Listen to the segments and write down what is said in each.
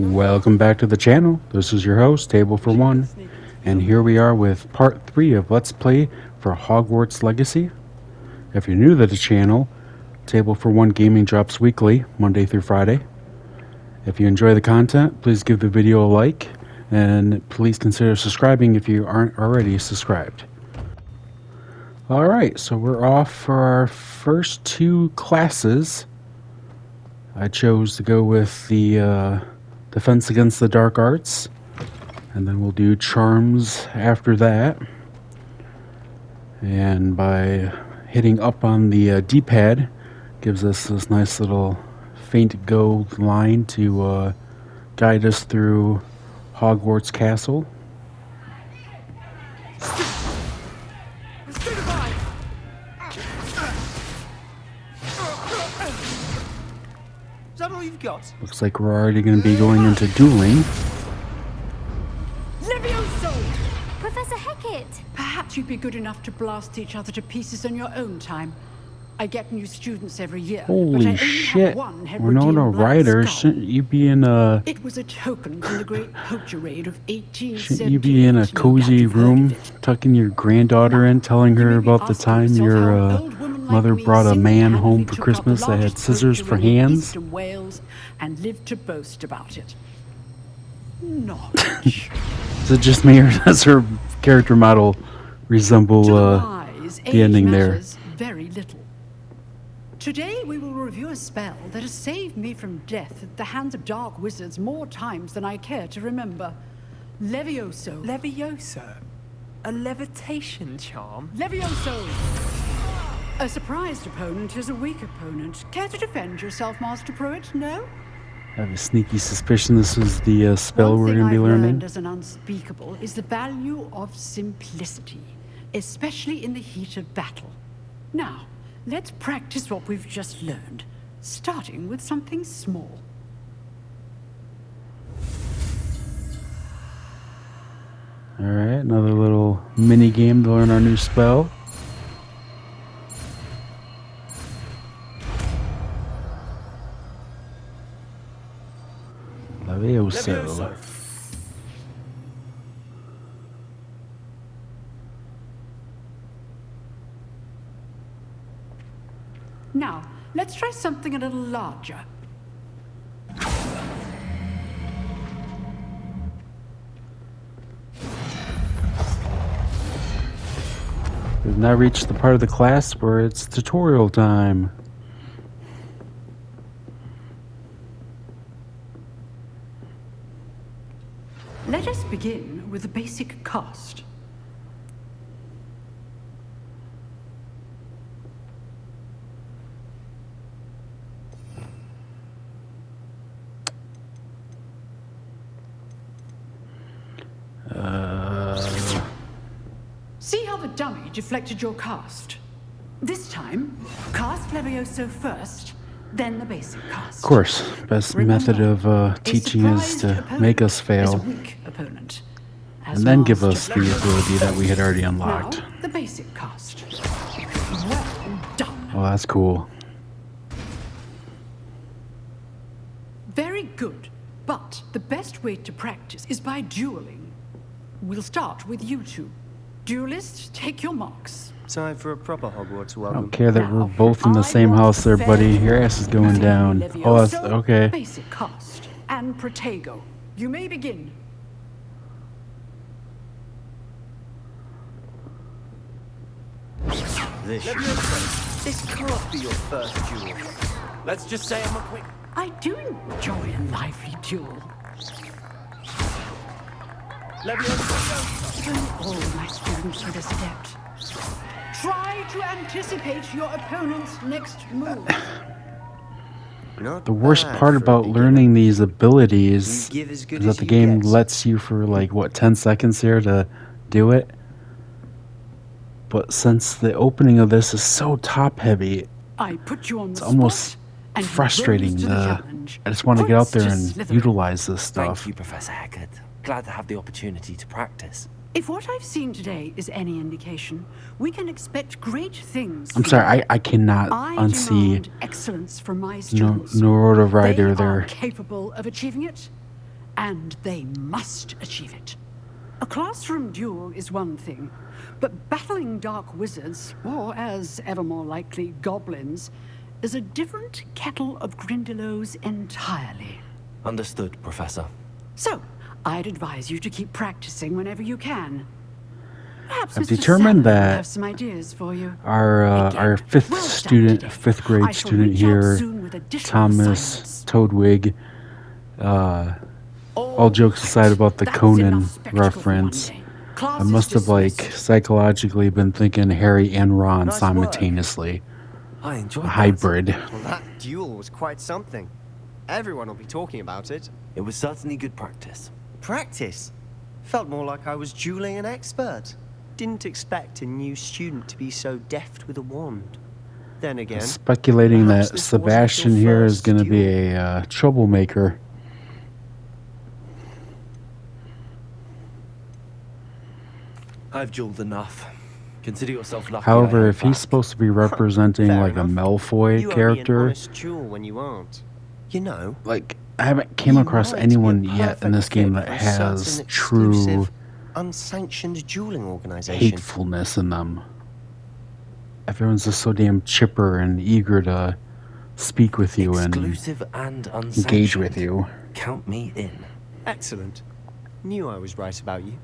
Welcome back to the channel. This is your host, table4ONE, and here we are with part 3 of Let's Play for Hogwarts Legacy. If you're new to the channel, table4ONE gaming drops weekly, Monday through Friday. If you enjoy the content, please give the video a like, and please consider subscribing if you aren't already subscribed. Alright, so we're off for our first two classes. I chose to go with the Defense Against the Dark Arts, and then we'll do Charms after that. And by hitting up on the D-pad, gives us this nice little faint gold line to guide us through Hogwarts Castle. Is that all you've got? Looks like we're already going to be going into dueling. Levioso! Professor Hecat! Perhaps you'd be good enough to blast each other to pieces on your own time. I get new students every year. but I Holy only shit. Have one Winona Hebridean black Ryder, skull. shouldn't you be in a... It was a token from the great poacher raid of 1878. Shouldn't you be in a cozy room, tucking your granddaughter in, telling her about the time your mother brought a man home for Christmas that had scissors for hands? Wales and lived to boast about it. Knowledge. Is it just me, or does her character model resemble To the the wise, ending age there? matters very little. Today we will review a spell that has saved me from death at the hands of dark wizards more times than I care to remember. Levioso. Levioso? A levitation charm? Levioso! A surprised opponent is a weak opponent. Care to defend yourself, Master Pruitt? No? I have a sneaky suspicion this is the spell One we're thing going to be I've learning. learned as an unspeakable is the value of simplicity, especially in the heat of battle. Now, let's practice what we've just learned, starting with something small. Alright, another little mini game to learn our new spell. Levioso. Now, let's try something a little larger. We've now reached the part of the class where it's tutorial time. Let us begin with the basic cast. See how the dummy deflected your cast? This time, cast Levioso first, then the basic cast. Of course, best method of teaching is to make us Is a fail, weak opponent. and then give us the ability that we had already unlocked. Now, the basic cast. Well done. Oh, that's cool. Very good. But the best way to practice is by dueling. We'll start with you two. Duelists, take your marks. Time for a proper Hogwarts I welcome. don't care that we're Now, both in the I same want house there, fair buddy. Your duel. ass is going down. Oh, that's Levioso, okay. Basic cast. And Protego. You may begin. This can't be your first duel. Let's just say I'm a quick... I do enjoy a lively duel. Levioso! Even all my students would adept. Try to anticipate your opponent's next move. Not The worst bad part for a about beginner. learning these abilities You give as good is that as the you game get. lets you for like, what, 10 seconds here to do it? But since the opening of this is so top heavy, I put you on the almost spot, and you frustrating. rose to the challenge. I just want to get out Points there to and Slytherin. utilize this stuff. Thank you, Professor Hecat. Glad to have the opportunity to practice. If what I've seen today is any indication, we can expect great things. I'm from sorry, you. I cannot I unsee demand excellence from my students. Norota They Ryder are there. capable of achieving it. and they must achieve it. A classroom duel is one thing, but battling dark wizards, or as ever more likely, goblins, is a different kettle of Grindylows entirely. Understood, Professor. So, I'd advise you to keep practicing whenever you can. Perhaps I've Mr. determined Salmon will that have some ideas for you. our Again, well done today. fifth grade I shall student reach out here, soon with additional Thomas assignments. Toadwig, all jokes aside about the That's Conan enough spectacle for one reference, day. I Class is must have like dismissed. psychologically been thinking Harry and Ron Nice work. simultaneously. I enjoyed A that. hybrid. Well, that duel was quite something. Everyone will be talking about it. It was certainly good practice. Practice. Felt more like I was dueling an expert. Didn't expect a new student to be so deft with a wand. Then again, Speculating perhaps that this wasn't your Sebastian here is first going to be duel. a troublemaker. I've dueled enough. Consider yourself lucky. However, I am if he's back. supposed to be representing Fair like a enough. Malfoy you owe me an character, honest duel when you aren't. You know, like I haven't came you across might be a anyone yet in perfect this game fit that for a has certain true exclusive, unsanctioned dueling organization. hatefulness in them. Everyone's just so damn chipper and eager to speak with you and Exclusive and unsanctioned. engage with you. Count me in. Excellent. Knew I was right about you.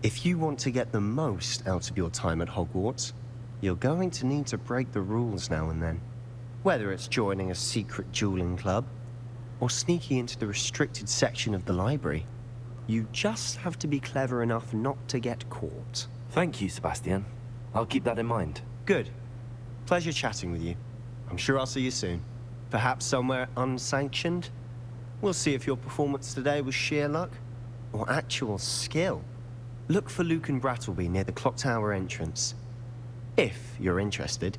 If you want to get the most out of your time at Hogwarts, you're going to need to break the rules now and then. Whether it's joining a secret dueling club, or sneaking into the restricted section of the library, you just have to be clever enough not to get caught. Thank you, Sebastian. I'll keep that in mind. Good. Pleasure chatting with you. I'm sure I'll see you soon. Perhaps somewhere unsanctioned? We'll see if your performance today was sheer luck, or actual skill. Look for Luke and Brattleby near the clock tower entrance. If you're interested.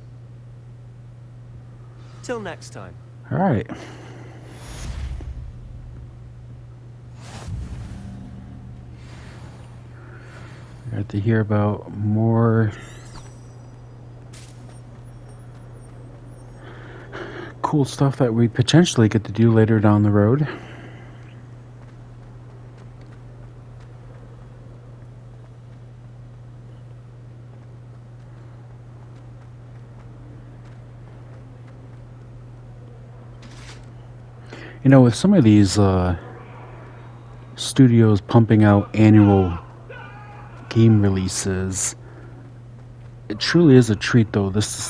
Till next time. All right. Got to hear about more cool stuff that we potentially get to do later down the road. You know, with some of these studios pumping out annual game releases, it truly is a treat, though. This is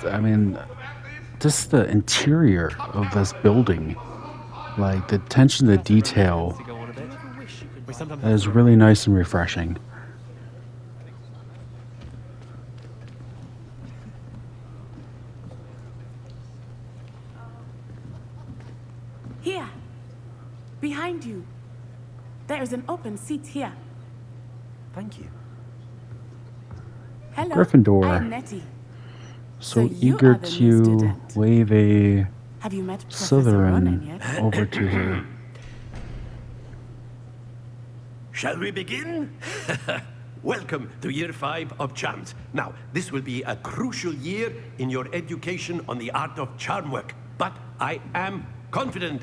the interior of this building. Like, the attention to detail is really nice and refreshing. Here, behind you. There is an open seat here. Thank you. Hello, Gryffindor. I am Nettie. So you eager are the new to student. wave a Have you met Professor Ronan Slytherin yet? over to her. Shall we begin? Welcome to Year 5 of Charms. Now, this will be a crucial year in your education on the art of charm work. But I am confident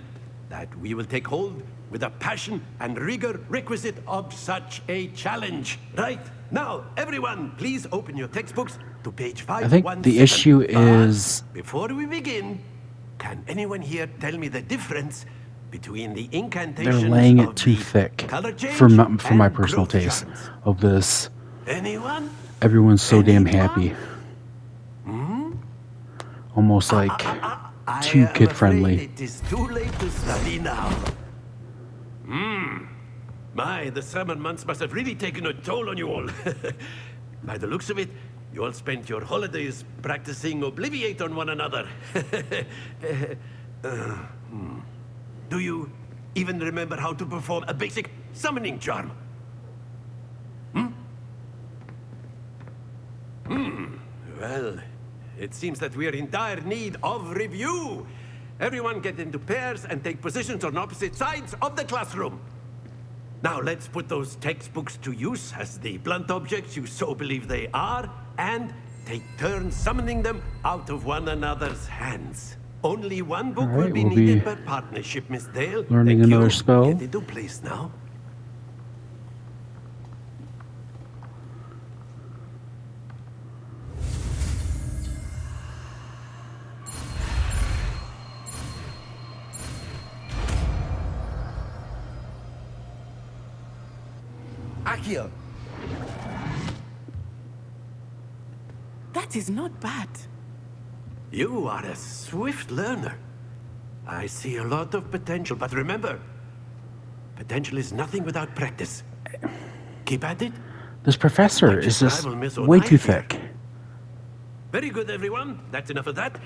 that we will take hold with the passion and rigor requisite of such a challenge. Right? Now, everyone, please open your textbooks to page 5. I think the issue is Before we begin, can anyone here tell me the difference between the incantations they're laying of it too the thick color change for my and personal growth taste charms? of this. Anyone? Everyone's so damn Anyone? happy. Almost like I too am kid-friendly. afraid It is too late to study now. My, the summer months must have really taken a toll on you all. By the looks of it, you all spent your holidays practicing Obliviate on one another. Do you even remember how to perform a basic summoning charm? Well, it seems that we are in dire need of review. Everyone get into pairs and take positions on opposite sides of the classroom. Now let's put those textbooks to use as the blunt objects you so believe they are, and take turns summoning them out of one another's hands. Only one book will Alright, be we'll needed be per partnership, Miss Dale. learning Thank another you. spell. Get into place now. Accio! That is not bad. You are a swift learner. I see a lot of potential, but remember, potential is nothing without practice. Keep at it. This professor Like is your just rival, Miss way too O'Neill here. thick. Very good, everyone. That's enough of that.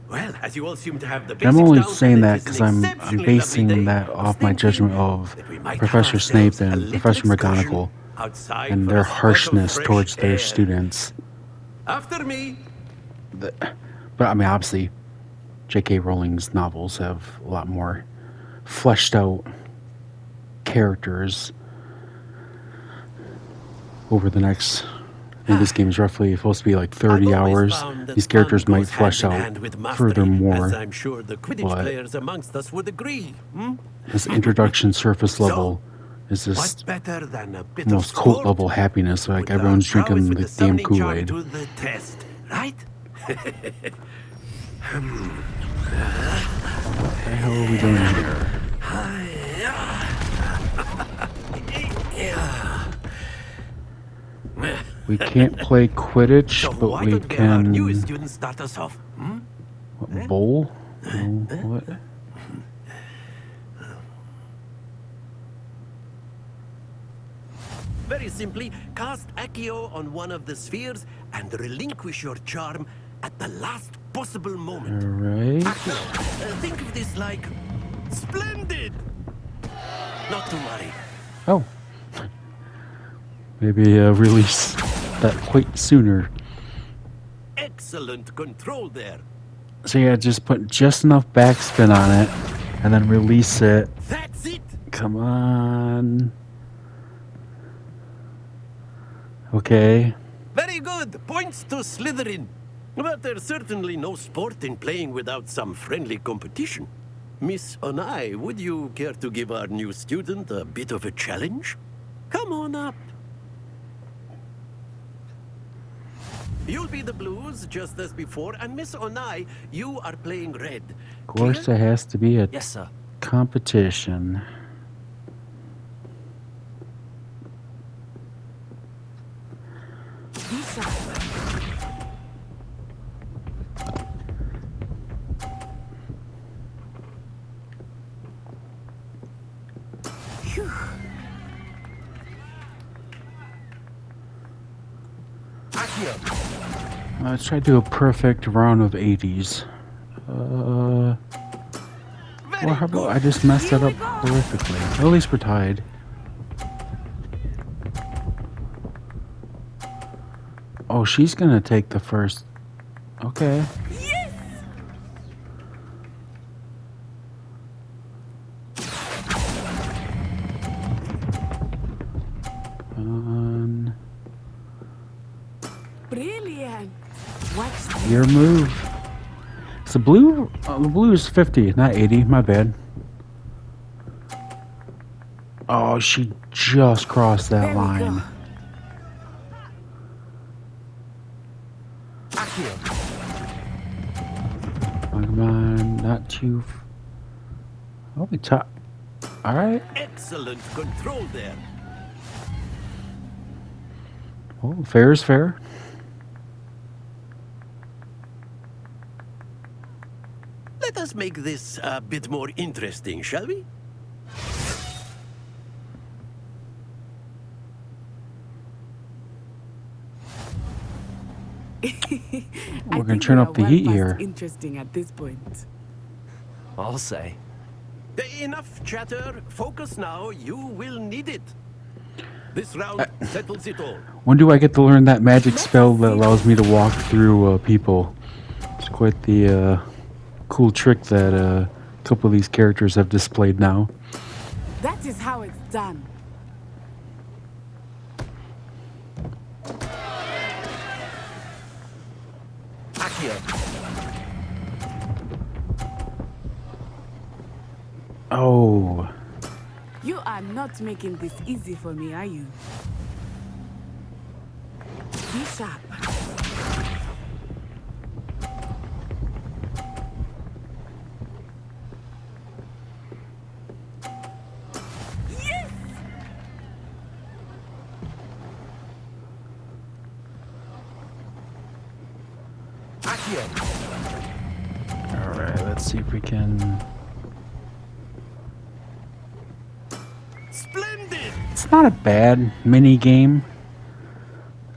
Well, as you all seem to have the I'm basics only down, saying and it that is an because I'm exceptionally basing lovely day, that I was off my thinking judgment of that we might have Professor Snape ourselves a and little Professor excursion McGonagall outside and for their a spot of harshness fresh towards their air. students. After me. But I mean, obviously, J.K. Rowling's novels have a lot more fleshed out characters over the next. I think this game is roughly supposed to be like 30 I've always hours. found that These characters fun might goes flesh hand in out hand with mastery, furthermore. as I'm sure the Quidditch but- players amongst us would agree. Hmm? This introduction surface So, level is What just better than a bit almost of cult sport? level happiness. Like Put our everyone's prowess drinking with the the damn summoning charm Kool-Aid. to the test, right? What the hell are we doing here? We can't play Quidditch, So but why we don't we have our can newest student start us off? Hmm? bowl. No, what? Very simply, cast Accio on one of the spheres and relinquish your charm at the last possible moment. All right. Accio, think of this like splendid. Not to worry. Oh. Maybe release that quite sooner. Excellent control there. So yeah, just put just enough backspin on it, and then release it. That's it. Come on. Okay. Very good. Points to Slytherin. But there's certainly no sport in playing without some friendly competition. Miss Onai, would you care to give our new student a bit of a challenge? Come on up. You'll be the blues, just as before, and Miss Onai, you are playing red. Of course, there has to be a Yes, sir. competition. Let's try to do a perfect round of 80s. Or how about I just messed that up horrifically? At least we're tied. Oh, she's gonna take the first. Okay. Brilliant. Watch Your move. It's the blue. The blue is 50, not 80. My bad. Oh, she just crossed that There we line. go. Oh, come on, not too. Oh, we top. All right. Excellent control there. Oh, fair is fair. Let us make this a bit more interesting, shall we? We're gonna turn up the heat here. Interesting at this point. I'll say. Enough chatter. Focus now. You will need it. This round settles it all. When do I get to learn that magic spell that allows me to walk through people? It's quite the cool trick that a couple of these characters have displayed now. That is how it's done. Oh, You are not making this easy for me, are you? Be sharp. Alright, let's see if we can... Splendid! It's not a bad mini game.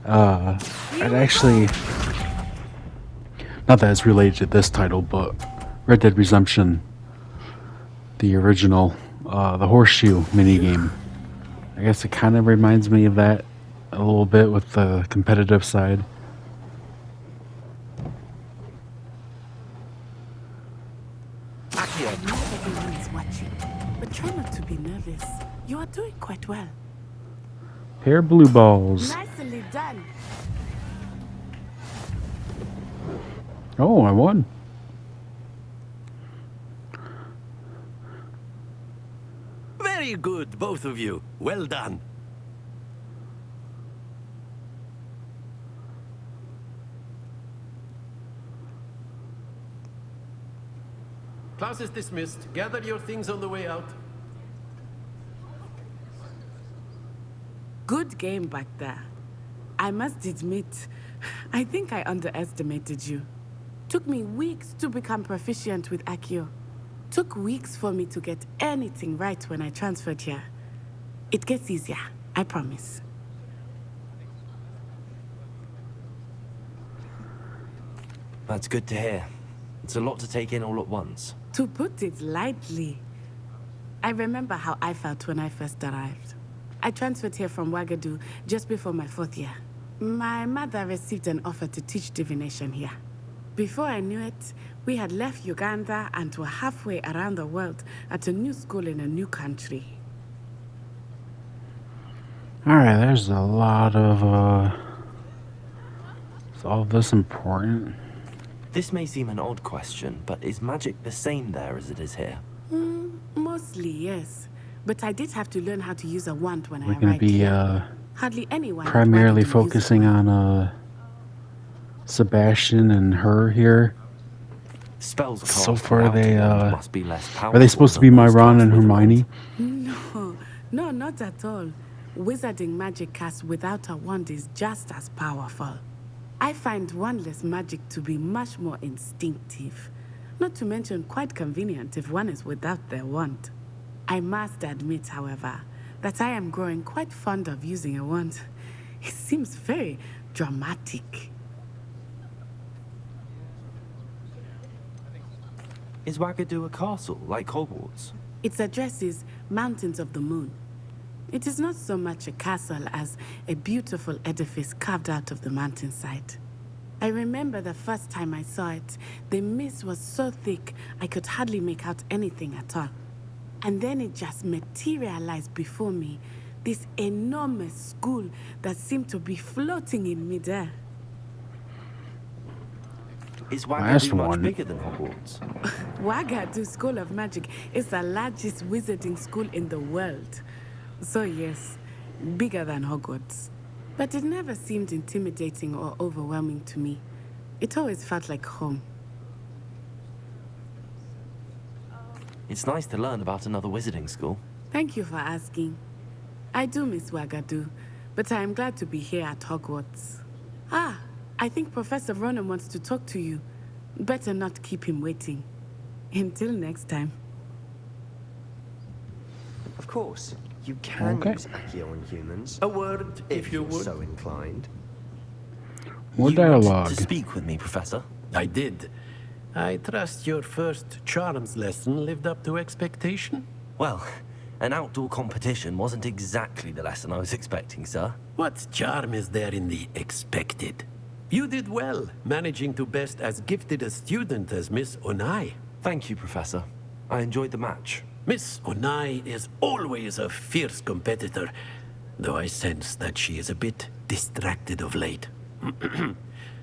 I'd actually... Not that it's related to this title, but Red Dead Redemption, the original, the horseshoe mini game. I guess it kind of reminds me of that a little bit with the competitive side. I know everyone is watching, but try not to be nervous. You are doing quite well. Pair of blue balls. Nicely done. Oh, I won. Very good, both of you. Well done. Class is dismissed. Gather your things on the way out. Good game back there. I must admit, I think I underestimated you. Took me weeks to become proficient with Accio. Took weeks for me to get anything right when I transferred here. It gets easier, I promise. That's good to hear. It's a lot to take in all at once. To put it lightly, I remember how I felt when I first arrived. I transferred here from Ouagadougou just before my 4th year. My mother received an offer to teach divination here. Before I knew it, we had left Uganda and were halfway around the world at a new school in a new country. Alright, there's a lot of, is all this important? This may seem an odd question, but is magic the same there as it is here? Mostly, yes. But I did have to learn how to use a wand when I We're arrived going to be here. Hardly anyone at primarily Ouagadougou uses focusing one. on Sebastian and her here. Spells cast So far without they, a wand must be less powerful Are they supposed to be than my those Ron cast and with a wand. Hermione? No, not at all. Wizarding magic cast without a wand is just as powerful. I find wandless magic to be much more instinctive. Not to mention quite convenient if one is without their wand. I must admit, however, that I am growing quite fond of using a wand. It seems very dramatic. Is Ouagadougou a castle, like Hogwarts? Its address is Mountains of the Moon. It is not so much a castle as a beautiful edifice carved out of the mountainside. I remember the first time I saw it, the mist was so thick I could hardly make out anything at all. And then it just materialized before me, this enormous school that seemed to be floating in midair. Is Last Ouagadougou much one. bigger than Hogwarts? Ouagadougou School of Magic is the largest wizarding school in the world. So yes, bigger than Hogwarts. But it never seemed intimidating or overwhelming to me. It always felt like home. It's nice to learn about another wizarding school. Thank you for asking. I do miss Ouagadougou, but I am glad to be here at Hogwarts. Ah, I think Professor Ronan wants to talk to you. Better not keep him waiting. Until next time. Of course, you can Okay. use Accio on humans, A word, if you you're would. so inclined. More You wanted dialogue. to speak with me, Professor? I did. I trust your first charms lesson lived up to expectation. Well, an outdoor competition wasn't exactly the lesson I was expecting, sir. What charm is there in the expected? You did well, managing to best as gifted a student as Miss Onai. Thank you, Professor. I enjoyed the match. Miss Onai is always a fierce competitor, though I sense that she is a bit distracted of late.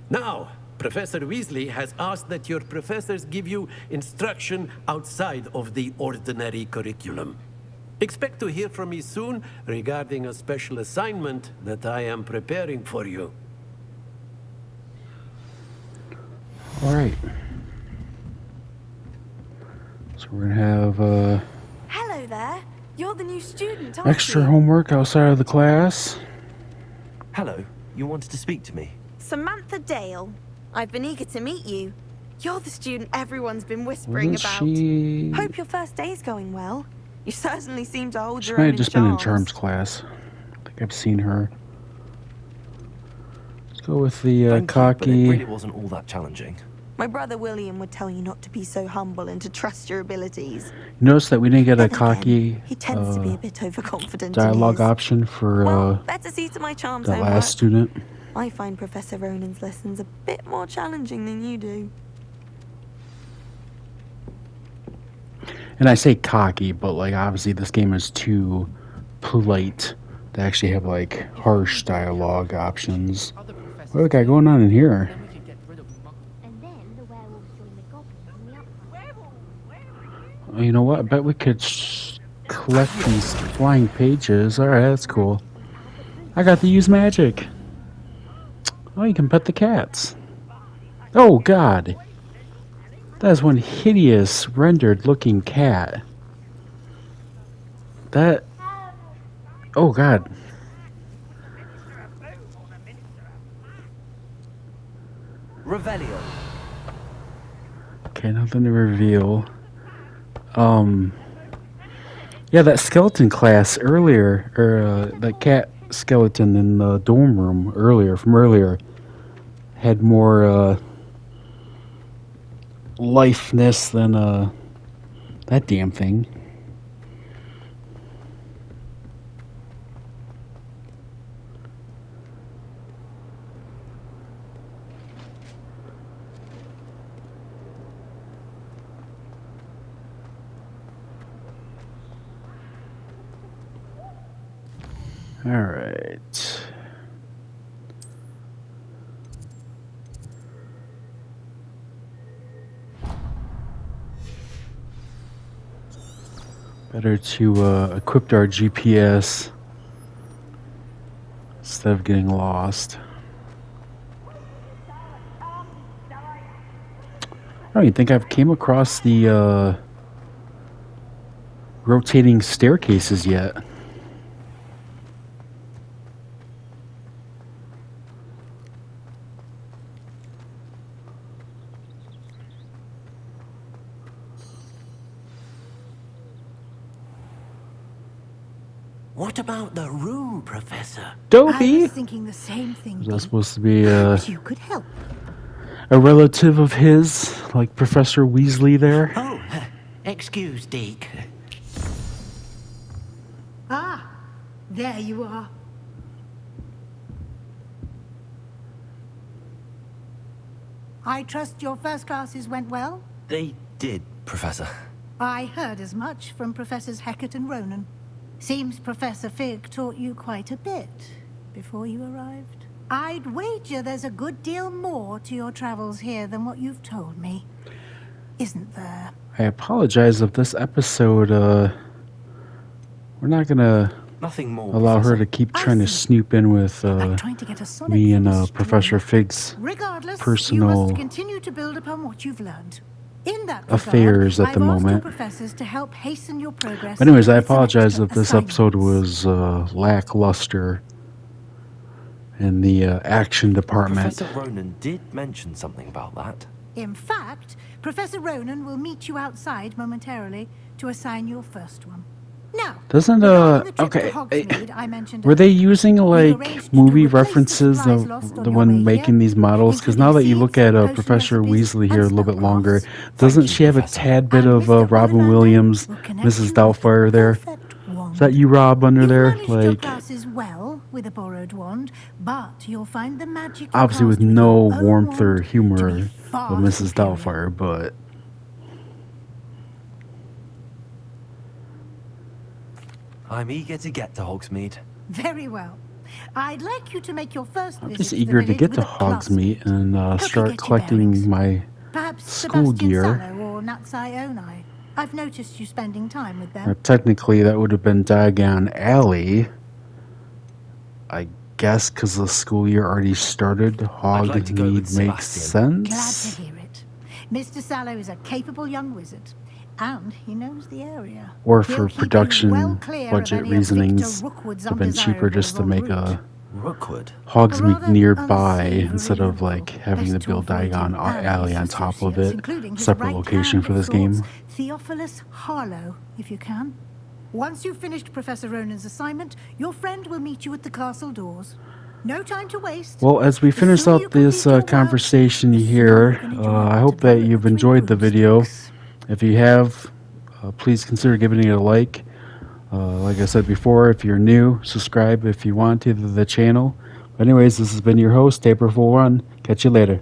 Now, Professor Weasley has asked that your professors give you instruction outside of the ordinary curriculum. Expect to hear from me soon regarding a special assignment that I am preparing for you. All right. So we're going to have Hello there. You're the new student, aren't extra you? homework outside of the class. Hello, you wanted to speak to me? Samantha Dale. I've been eager to meet you. You're the student everyone's been whispering Wasn't about. she? Hope your first day's going well. You certainly seem to hold She your might own have just been in charms. charms class. I think I've seen her. Let's go with the Thank you, but it cocky. really wasn't all that challenging. My brother William would tell you not to be so humble and to trust your abilities. Notice that we didn't get a Then again, cocky he tends to be a bit overconfident dialogue in his. option for Well, better see to my charms that homework. last student. I find Professor Ronan's lessons a bit more challenging than you do. And I say cocky, but like obviously this game is too polite to actually have like harsh dialogue options. What do we got going on in here? And then the werewolves join the goblins on the upside. Oh, you know what? I bet we could collect these flying pages. Alright, that's cool. I got to use magic. Oh, you can pet the cats. Oh, God. That is one hideous, rendered looking cat. That... Oh, God. Revelio. Okay, nothing to reveal. Yeah, that skeleton class earlier, or that cat skeleton in the dorm room earlier, had more lifeness than that damn thing. All right. Better to equip our GPS instead of getting lost. I don't even think I've came across the rotating staircases yet. What about the room, Professor? I Dobie! was thinking the same thing. Is that supposed to be a You could help. relative of his, like Professor Weasley there? Oh, excuse, Deke. Ah, there you are. I trust your first classes went well? They did, Professor. I heard as much from Professors Hecat and Ronan. Seems Professor Fig taught you quite a bit before you arrived. I'd wager there's a good deal more to your travels here than what you've told me. Isn't there? I apologize if this episode, we're not gonna Nothing more. allow her Professor. to keep I trying to see. snoop in with Like trying to get a solid me and full Professor story. Fig's Regardless, you personal must continue to build upon what you've learned. In that regard, affairs at I've the asked your moment. professors to help hasten your progress. But anyways, I with some apologize extra if this episode assignments. was lackluster in the action department. Professor Ronan did mention something about that. In fact, Professor Ronan will meet you outside momentarily to assign your first one. Now, Doesn't regarding the trip okay, to Hogsmeade I mentioned were they earlier, using we've like arranged to movie replace the references supplies of lost on the your one way making here, these models? Because now that you including look seeds at and potion Professor recipes Weasley here a and little bit spell longer, crafts. doesn't you, she have a Professor. tad bit And of Mr. Robin Ollivander Williams, will connect Mrs. you with Doubtfire the there? perfect wand. Is that you, Rob, under You've there? managed your Like, classes well with a borrowed wand, but you'll find the magic you obviously with cast your no own warmth or wand to humor be of far Mrs. superior. Doubtfire, but I'm eager to get to Hogsmeade. Very well. I'd like you to make your first I'm visit just the eager to village get with to a classmate. Hogsmeade and Help you start get your collecting bearings. my Perhaps school Sebastian gear. Sallow or Natsai Onai. I've noticed you spending time with them. Technically, that would have been Diagon Alley, I guess, because the school year already started. I'd like to go with Hogsmeade makes Sebastian. Glad sense. to hear it. Mr. Sallow is a capable young wizard, and he knows the area. Or He'll for keep you production well clear of budget any of Victor reasonings, Rookwood's would have been cheaper just to undesirables make en route. Rookwood. Hogsmeade rather nearby unsavory instead of local, like having to best build off waiting Diagon and Alley his on top of associates, it. including his Separate right location hand for of this thoughts, game. Theophilus Harlow, if you can. Once you've finished Professor Ronan's assignment, your friend will meet you at the castle doors. No time to waste. Well, as we The finish sooner you up this complete your work, conversation the sooner here, you can enjoy a I bit hope of that luck you've between enjoyed the video. broomsticks. If you have, please consider giving it a like. Like I said before, if you're new, subscribe if you want to the channel. But anyways, this has been your host, table4ONE. Catch you later.